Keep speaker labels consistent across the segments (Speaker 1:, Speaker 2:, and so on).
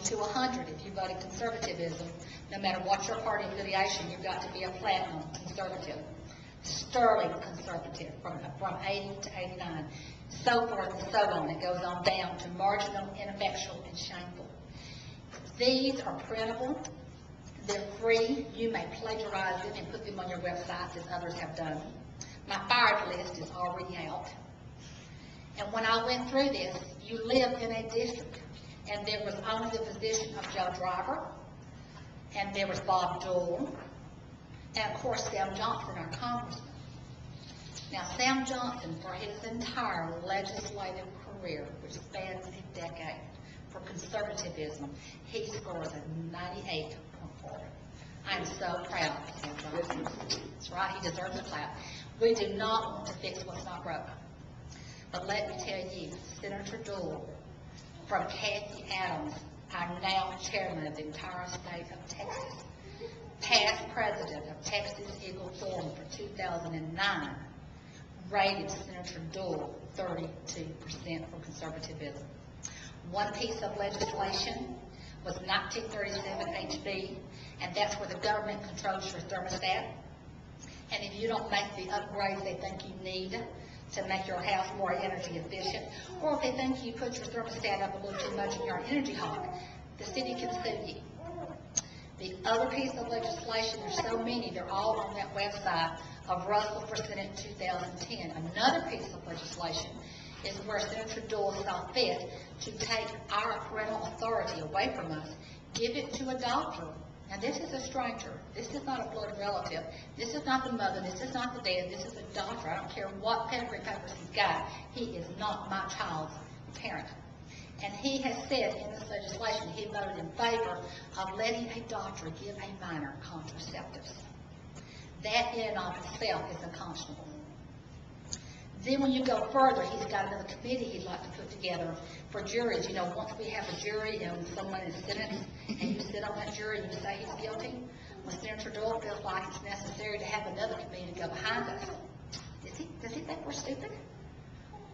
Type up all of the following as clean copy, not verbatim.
Speaker 1: to 100 if you voted conservatism. No matter what your party affiliation, you've got to be a platinum conservative. Sterling conservative from 80 to 89. So forth and so on. It goes on down to marginal, ineffectual, and shameful. These are printable. They're free. You may plagiarize them and put them on your websites as others have done. My fired list is already out. And when I went through this, you live in a district, and there was only the position of Joe Driver, and there was Bob Dole, and of course Sam Johnson, our congressman. Now Sam Johnson, for his entire legislative career, which spans a decade, for conservatism, he scores a 98.4. I'm so proud of Sam Johnson. That's right, he deserves a clap. We do not want to fix what's not broken. But let me tell you, Senator Dole, from Kathy Adams, our now chairman of the entire state of Texas, past president of Texas Eagle Forum for 2009, rated Senator Dole 32% for conservatism. One piece of legislation was 1937 HB, and that's where the government controls your thermostat. And if you don't make the upgrades they think you need to make your house more energy efficient, or if they think you put your thermostat up a little too much and you're an energy hog, the city can sue you. The other piece of legislation, there's so many, they're all on that website of Russell for Senate 2010. Another piece of legislation is where Senator Dole saw fit to take our parental authority away from us, give it to a doctor. Now this is a stranger. This is not a blood relative. This is not the mother. This is not the dad. This is a doctor. I don't care what pedigree papers he's got. He is not my child's parent. And he has said in this legislation he voted in favor of letting a doctor give a minor contraceptives. That in and of itself is unconscionable. Then when you go further, he's got another committee he'd like to put together for juries. You know, once we have a jury and someone is sentenced and you sit on that jury and you say he's guilty, when Senator Dole feels like it's necessary to have another committee to go behind us, does he think we're stupid?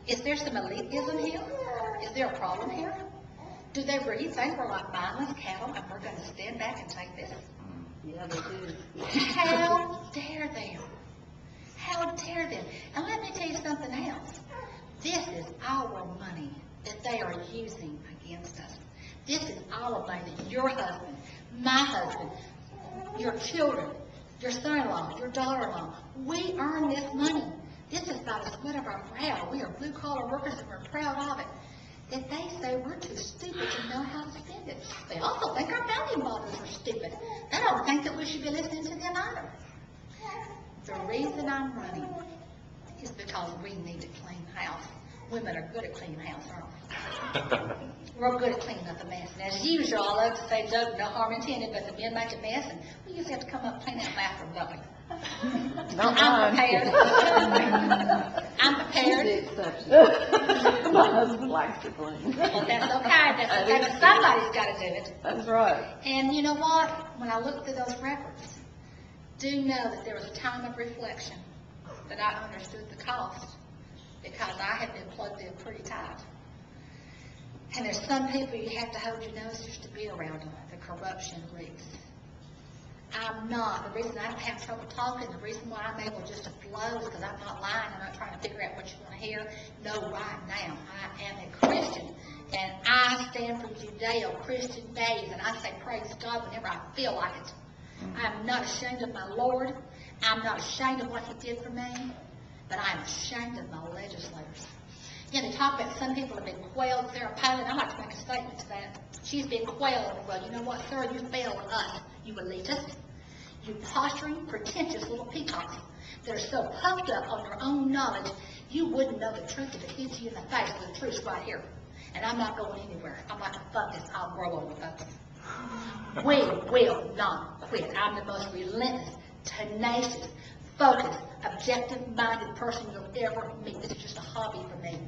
Speaker 1: Is there some elitism here? Is there a problem here? Do they really think we're like mindless cattle and we're going to stand back and take this?
Speaker 2: Yeah, they do.
Speaker 1: How dare them? How dare them? And let me tell you something else. This is our money that they are using against us. This is our money that your husband, my husband, your children, your son-in-law, your daughter-in-law, we earn this money. This is by the sweat of our brow. We are blue-collar workers and we're proud of it. If they say we're too stupid to know how to spend it, they also think our founding fathers are stupid. They don't think that we should be listening to them either. The reason I'm running is because we need to clean house. Women are good at cleaning house, aren't we? We're good at cleaning up a mess. And as usual, I love to say joke, no harm intended, but the men make a mess, and we usually have to come up and clean that bathroom, don't we? I'm prepared. I'm prepared.
Speaker 2: The exception. My husband likes to clean.
Speaker 1: Well, that's okay. That's okay. But somebody's got to do it.
Speaker 2: That's right.
Speaker 1: And you know what? When I look through those records, do know that there was a time of reflection that I understood the cost because I have been plugged in pretty tight. And there's some people you have to hold your nose just to be around them. The corruption reeks. I'm not. The reason I don't have trouble talking, the reason why I'm able just to flow is because I'm not lying. I'm not trying to figure out what you want to hear. No, right now, I am a Christian. And I stand for Judeo-Christian days. And I say praise God whenever I feel like it. I'm not ashamed of my Lord. I'm not ashamed of what He did for me. But I'm ashamed of my legislators. You know, they talk about some people have been quailed. Sarah Palin, I'd like to make a statement to that. She's been quailed. Well, you know what, sir? You failed us, you elitist. You posturing, pretentious little peacocks that are so puffed up on their own knowledge, you wouldn't know the truth if it hit you in the face. The truth's right here. And I'm not going anywhere. I'm like a fungus. I'll grow on the fungus. We will not quit. I'm the most relentless, tenacious, focused, objective-minded person you'll ever meet. This is just a hobby for me.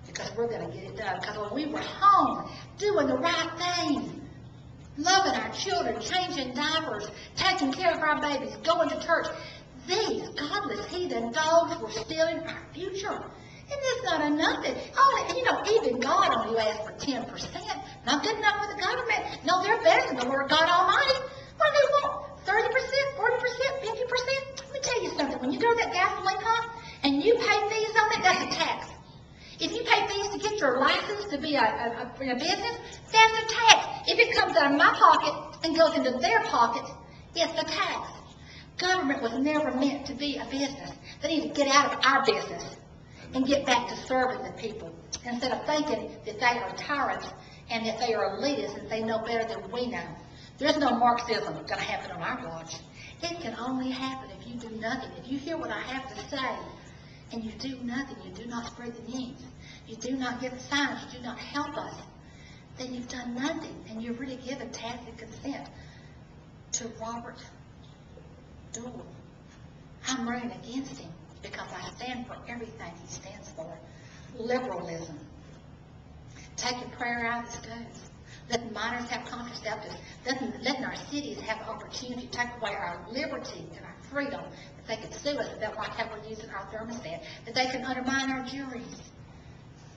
Speaker 1: Because we're going to get it done. Because when we were home, doing the right thing, loving our children, changing diapers, taking care of our babies, going to church, these godless heathen dogs were stealing our future. And it's not enough. Even God only asked for 10%, Not good enough for the government. No, they're better than the Lord God Almighty. What do they want? 30%, 40%, 50%? Let me tell you something. When you go to that gasoline pump and you pay fees on it, that's a tax. If you pay fees to get your license to be a business, that's a tax. If it comes out of my pocket and goes into their pocket, it's a tax. Government was never meant to be a business. They need to get out of our business and get back to serving the people instead of thinking that they are tyrants and that they are elitists and they know better than we know. There's no Marxism going to happen on our watch. It can only happen if you do nothing. If you hear what I have to say and you do nothing, you do not spread the news, you do not give signs, you do not help us, then you've done nothing and you've really given tacit consent to Robert Dole. I'm running against him because I stand for everything he stands for. Liberalism. Taking prayer out of the schools. Letting minors have contraceptives. Letting our cities have opportunity to take away our liberty and our freedom. That they can sue us about like how we're using our thermostat. That they can undermine our juries.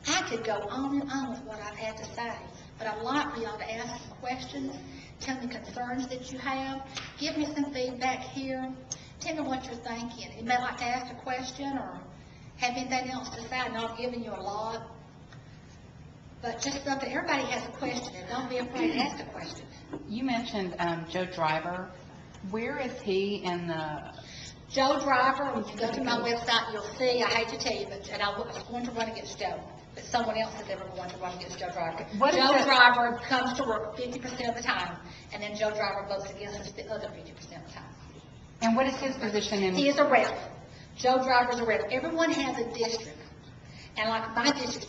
Speaker 1: I could go on and on with what I've had to say. But I'd like for y'all to ask some questions. Tell me concerns that you have. Give me some feedback here. Tell me what you're thinking. You may like to ask a question or have anything else to say. I know I've given you a lot. But just something, everybody has a question, and don't be afraid to ask a question.
Speaker 2: You mentioned Joe Driver. Where is he in the...
Speaker 1: Joe Driver, when you go to my website, you'll see, I hate to tell you, and I was going to run against Joe, but someone else has ever wanted to run against Joe Driver. Joe Driver comes to work 50% of the time, and then Joe Driver votes against us the other 50% of the time.
Speaker 2: And what is his position in...
Speaker 1: He is a rep. Joe Driver is a rep. Everyone has a district. And like my district